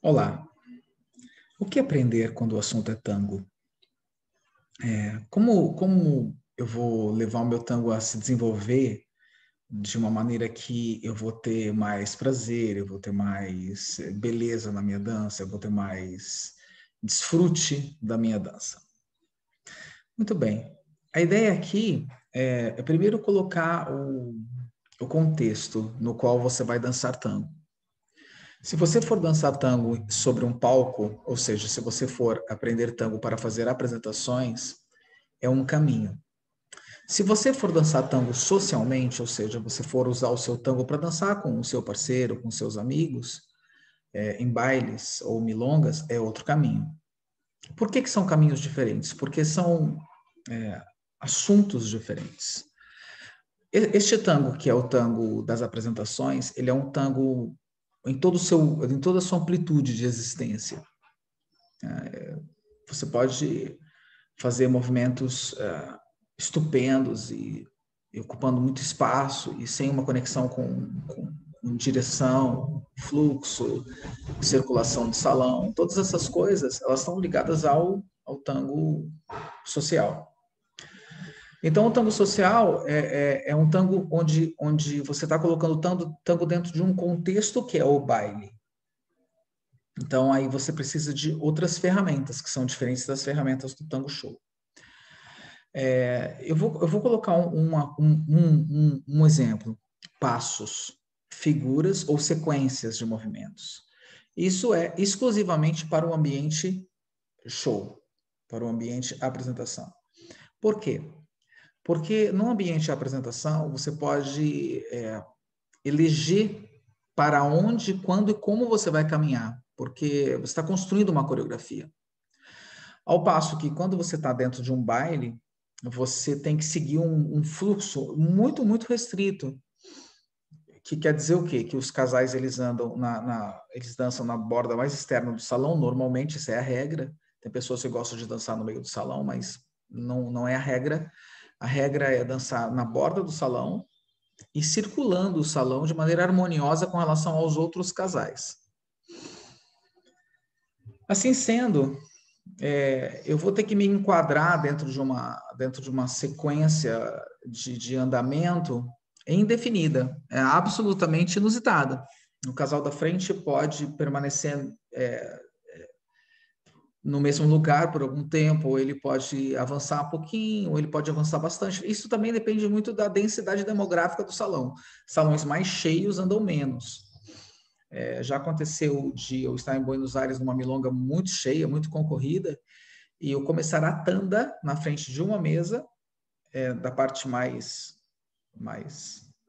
Olá, o que aprender quando o assunto é tango? Como eu vou levar o meu tango a se desenvolver de uma maneira que eu vou ter mais prazer, eu vou ter mais beleza na minha dança, eu vou ter mais desfrute da minha dança? Muito bem. A ideia aqui é primeiro colocar o contexto no qual você vai dançar tango. Se você for dançar tango sobre um palco, ou seja, se você for aprender tango para fazer apresentações, é um caminho. Se você for dançar tango socialmente, ou seja, você for usar o seu tango para dançar com o seu parceiro, com seus amigos, em bailes ou milongas, é outro caminho. Por que são caminhos diferentes? Porque são assuntos diferentes. Este tango, que é o tango das apresentações, ele é um tango em toda a sua amplitude de existência. Você pode fazer movimentos estupendos e ocupando muito espaço e sem uma conexão com direção, fluxo, circulação de salão. Todas essas coisas, elas estão ligadas ao tango social. Então, o tango social é um tango onde você está colocando o tango dentro de um contexto que é o baile. Então, aí você precisa de outras ferramentas, que são diferentes das ferramentas do tango show. Eu vou colocar um exemplo: passos, figuras ou sequências de movimentos. Isso é exclusivamente para o ambiente show, para o ambiente apresentação. Por quê? Porque no ambiente de apresentação, você pode eleger para onde, quando e como você vai caminhar, porque você está construindo uma coreografia. Ao passo que quando você está dentro de um baile, você tem que seguir um fluxo muito, muito restrito. Que quer dizer o quê? Que os casais eles andam eles dançam na borda mais externa do salão, normalmente isso é a regra. Tem pessoas que gostam de dançar no meio do salão, mas não é a regra. A regra é dançar na borda do salão e circulando o salão de maneira harmoniosa com relação aos outros casais. Assim sendo, eu vou ter que me enquadrar dentro de uma sequência de andamento indefinida, absolutamente inusitada. O casal da frente pode permanecer no mesmo lugar por algum tempo, ou ele pode avançar um pouquinho, ou ele pode avançar bastante. Isso também depende muito da densidade demográfica do salão. Salões mais cheios andam menos. Já aconteceu de eu estar em Buenos Aires numa milonga muito cheia, muito concorrida, e eu começar a tanda na frente de uma mesa, da parte mais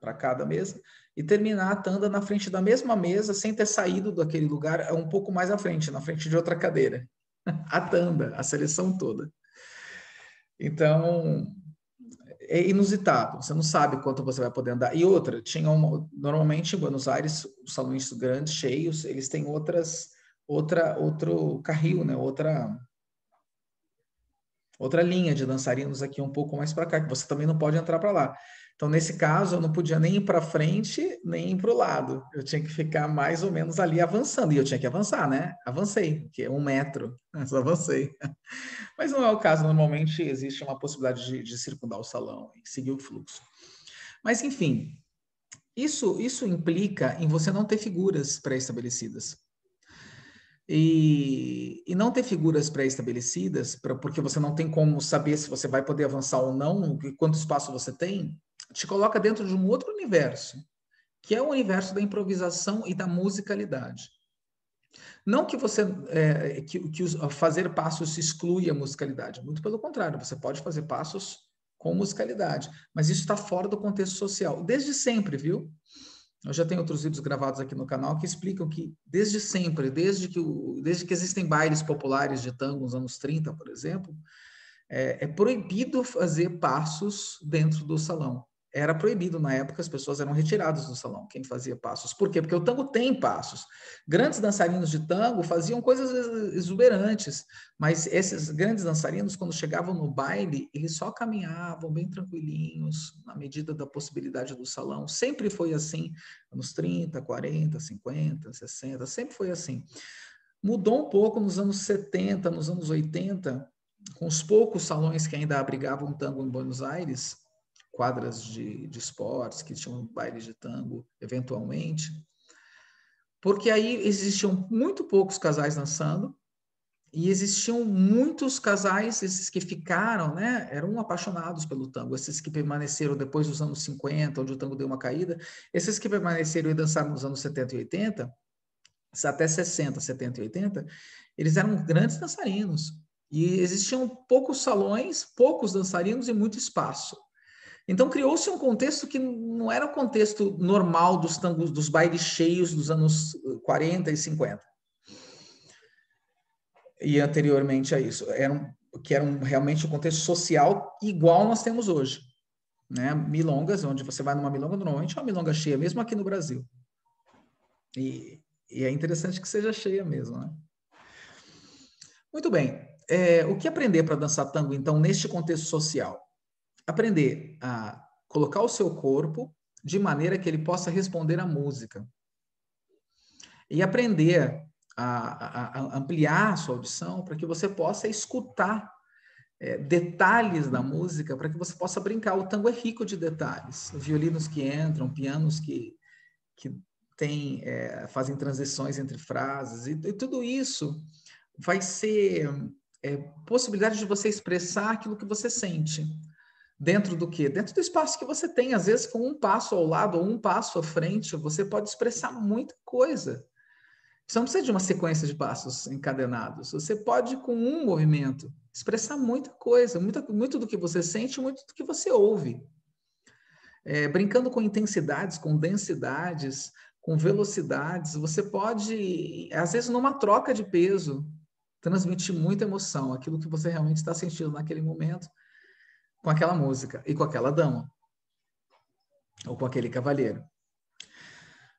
para cada mesa, e terminar a tanda na frente da mesma mesa, sem ter saído daquele lugar, um pouco mais à frente, na frente de outra cadeira. A tanda, a seleção toda. Então, é inusitado, você não sabe quanto você vai poder andar. E outra, normalmente em Buenos Aires, os salões grandes, cheios, eles têm outro carril, né? Outra linha de dançarinos aqui um pouco mais para cá, que você também não pode entrar para lá. Então, nesse caso, eu não podia nem ir para frente, nem ir para o lado. Eu tinha que ficar mais ou menos ali avançando. E eu tinha que avançar, né? Avancei, que é 1 metro. Eu só avancei. Mas não é o caso. Normalmente, existe uma possibilidade de circundar o salão e seguir o fluxo. Mas, enfim, isso implica em você não ter figuras pré-estabelecidas. E não ter figuras pré-estabelecidas, porque você não tem como saber se você vai poder avançar ou não, quanto espaço você tem, te coloca dentro de um outro universo, que é o universo da improvisação e da musicalidade. Não que você fazer passos exclui a musicalidade, muito pelo contrário, você pode fazer passos com musicalidade, mas isso está fora do contexto social, desde sempre, viu? Eu já tenho outros vídeos gravados aqui no canal que explicam que desde sempre, desde que existem bailes populares de tango nos anos 30, por exemplo, é proibido fazer passos dentro do salão. Era proibido na época, as pessoas eram retiradas do salão, quem fazia passos. Por quê? Porque o tango tem passos. Grandes dançarinos de tango faziam coisas exuberantes, mas esses grandes dançarinos, quando chegavam no baile, eles só caminhavam bem tranquilinhos, na medida da possibilidade do salão. Sempre foi assim, anos 30, 40, 50, 60, sempre foi assim. Mudou um pouco nos anos 70, nos anos 80, com os poucos salões que ainda abrigavam tango em Buenos Aires, quadras de esportes que tinham bailes de tango eventualmente, porque aí existiam muito poucos casais dançando e existiam muitos casais, esses que ficaram, né, eram apaixonados pelo tango, esses que permaneceram depois dos anos 50, onde o tango deu uma caída, esses que permaneceram e dançaram nos anos 70 e 80, até 60, 70 e 80, eles eram grandes dançarinos. E existiam poucos salões, poucos dançarinos e muito espaço. Então criou-se um contexto que não era o contexto normal dos tangos, dos bailes cheios dos anos 40 e 50. E anteriormente a isso, que era realmente um contexto social igual nós temos hoje. Né? Milongas, onde você vai numa milonga, normalmente é uma milonga cheia, mesmo aqui no Brasil. E é interessante que seja cheia mesmo, né? Muito bem. O que aprender para dançar tango, então, neste contexto social? Aprender a colocar o seu corpo de maneira que ele possa responder à música. E aprender a ampliar a sua audição para que você possa escutar detalhes da música, para que você possa brincar. O tango é rico de detalhes. Violinos que entram, pianos que fazem transições entre frases, e tudo isso vai ser possibilidade de você expressar aquilo que você sente. Dentro do quê? Dentro do espaço que você tem. Às vezes, com um passo ao lado ou um passo à frente, você pode expressar muita coisa. Você não precisa de uma sequência de passos encadenados. Você pode, com um movimento, expressar muita coisa, muito do que você sente, muito do que você ouve. Brincando com intensidades, com densidades, com velocidades, você pode, às vezes, numa troca de peso, transmitir muita emoção, aquilo que você realmente está sentindo naquele momento, com aquela música e com aquela dama, ou com aquele cavalheiro.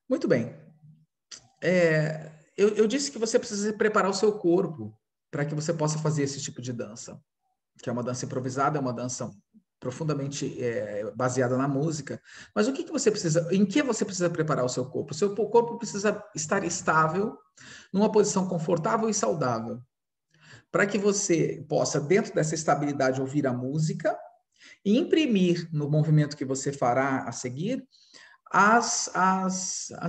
Muito bem. Eu disse que você precisa preparar o seu corpo para que você possa fazer esse tipo de dança, que é uma dança improvisada, é uma dança profundamente baseada na música. Mas o que você precisa, em que você precisa preparar o seu corpo? O seu corpo precisa estar estável, numa posição confortável e saudável, para que você possa, dentro dessa estabilidade, ouvir a música e imprimir no movimento que você fará a seguir as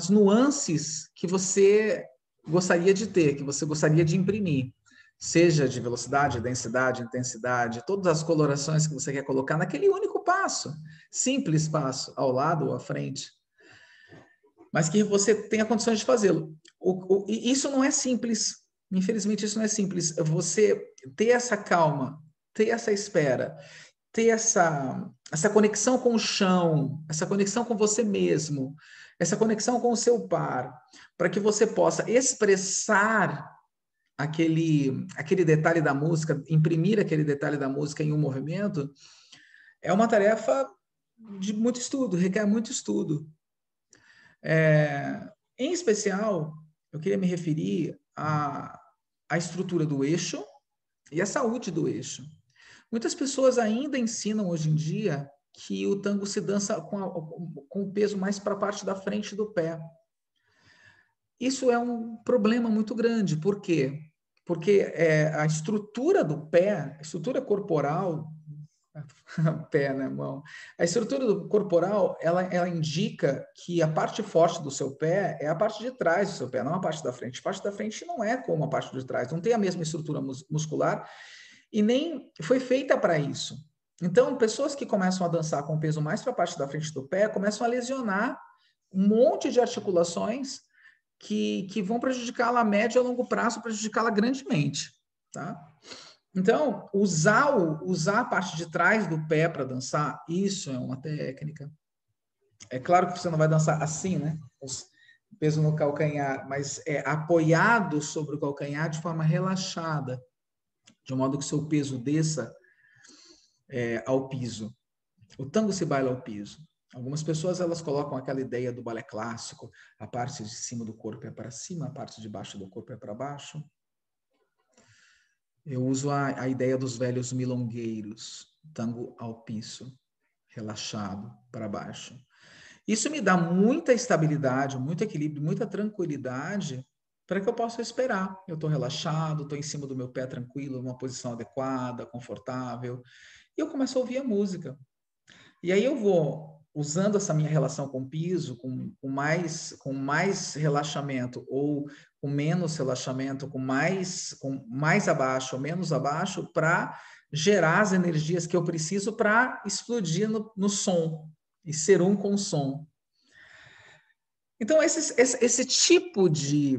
nuances que você gostaria de ter, que você gostaria de imprimir, seja de velocidade, densidade, intensidade, todas as colorações que você quer colocar naquele único passo, simples passo, ao lado ou à frente, mas que você tenha condições de fazê-lo. Isso não é simples, infelizmente isso não é simples. Você ter essa calma, ter essa espera, ter essa conexão com o chão, essa conexão com você mesmo, essa conexão com o seu par, para que você possa expressar aquele detalhe da música, imprimir aquele detalhe da música em um movimento, é uma tarefa de muito estudo, requer muito estudo. Em especial, eu queria me referir à estrutura do eixo e à saúde do eixo. Muitas pessoas ainda ensinam hoje em dia que o tango se dança com o peso mais para a parte da frente do pé. Isso é um problema muito grande. Por quê? Porque a estrutura do pé, a estrutura corporal, pé, né, mão? A estrutura corporal, ela indica que a parte forte do seu pé é a parte de trás do seu pé, não a parte da frente. A parte da frente não é como a parte de trás, não tem a mesma estrutura muscular e nem foi feita para isso. Então, pessoas que começam a dançar com o peso mais para a parte da frente do pé começam a lesionar um monte de articulações que vão prejudicá-la a médio e a longo prazo, prejudicá-la grandemente, tá? Então, usar a parte de trás do pé para dançar, isso é uma técnica. É claro que você não vai dançar assim, né? O peso no calcanhar, mas apoiado sobre o calcanhar de forma relaxada, de modo que o seu peso desça ao piso. O tango se baila ao piso. Algumas pessoas elas colocam aquela ideia do balé clássico, a parte de cima do corpo é para cima, a parte de baixo do corpo é para baixo. Eu uso a ideia dos velhos milongueiros, tango ao piso, relaxado para baixo. Isso me dá muita estabilidade, muito equilíbrio, muita tranquilidade para que eu possa esperar. Eu estou relaxado, estou em cima do meu pé tranquilo, numa posição adequada, confortável, e eu começo a ouvir a música. E aí eu vou usando essa minha relação com o piso, com mais relaxamento ou com menos relaxamento, com mais abaixo ou menos abaixo, para gerar as energias que eu preciso para explodir no som e ser um com o som. Então, esse tipo de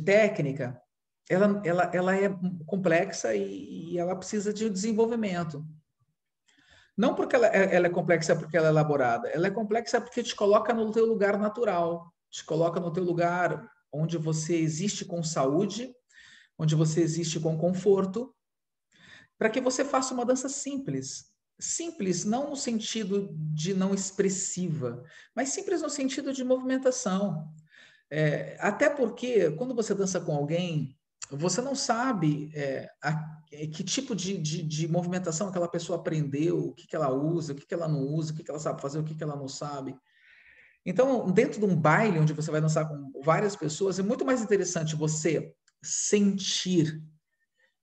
técnica, ela é complexa e ela precisa de um desenvolvimento. Não porque ela é complexa porque ela é elaborada, ela é complexa porque te coloca no teu lugar natural, te coloca no teu lugar onde você existe com saúde, onde você existe com conforto, para que você faça uma dança simples. Simples, não no sentido de não expressiva, mas simples no sentido de movimentação. Até porque, quando você dança com alguém, você não sabe que tipo de movimentação aquela pessoa aprendeu, o que ela usa, o que ela não usa, o que ela sabe fazer, o que ela não sabe. Então, dentro de um baile onde você vai dançar com várias pessoas, é muito mais interessante você sentir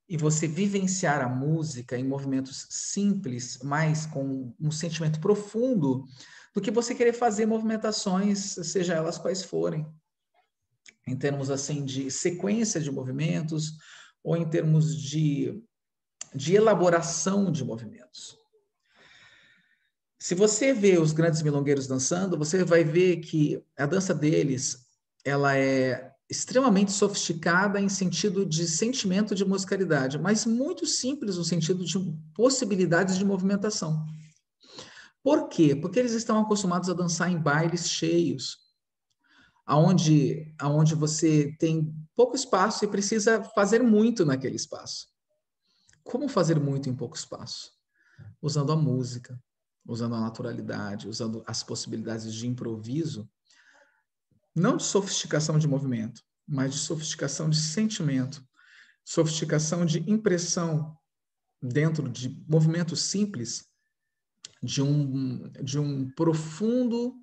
e você vivenciar a música em movimentos simples, mas com um sentimento profundo, do que você querer fazer movimentações, seja elas quais forem, em termos assim de sequência de movimentos ou em termos de elaboração de movimentos. Se você vê os grandes milongueiros dançando, você vai ver que a dança deles, ela é extremamente sofisticada em sentido de sentimento de musicalidade, mas muito simples no sentido de possibilidades de movimentação. Por quê? Porque eles estão acostumados a dançar em bailes cheios, aonde você tem pouco espaço e precisa fazer muito naquele espaço. Como fazer muito em pouco espaço? Usando a música, usando a naturalidade, usando as possibilidades de improviso, não de sofisticação de movimento, mas de sofisticação de sentimento, sofisticação de impressão dentro de movimentos simples, de um profundo,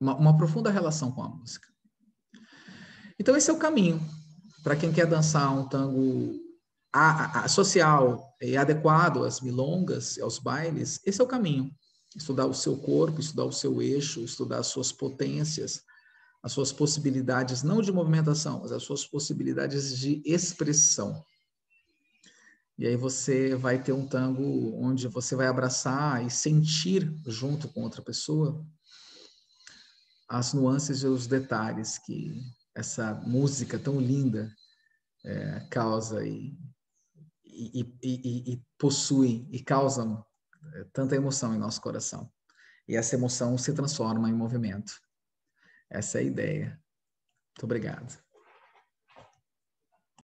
uma profunda relação com a música. Então esse é o caminho para quem quer dançar um tango social e adequado às milongas, aos bailes. Esse é o caminho. Estudar o seu corpo, estudar o seu eixo, estudar as suas potências, as suas possibilidades, não de movimentação, mas as suas possibilidades de expressão. E aí você vai ter um tango onde você vai abraçar e sentir junto com outra pessoa as nuances e os detalhes que essa música tão linda causa e possuem e causam tanta emoção em nosso coração. E essa emoção se transforma em movimento. Essa é a ideia. Muito obrigado.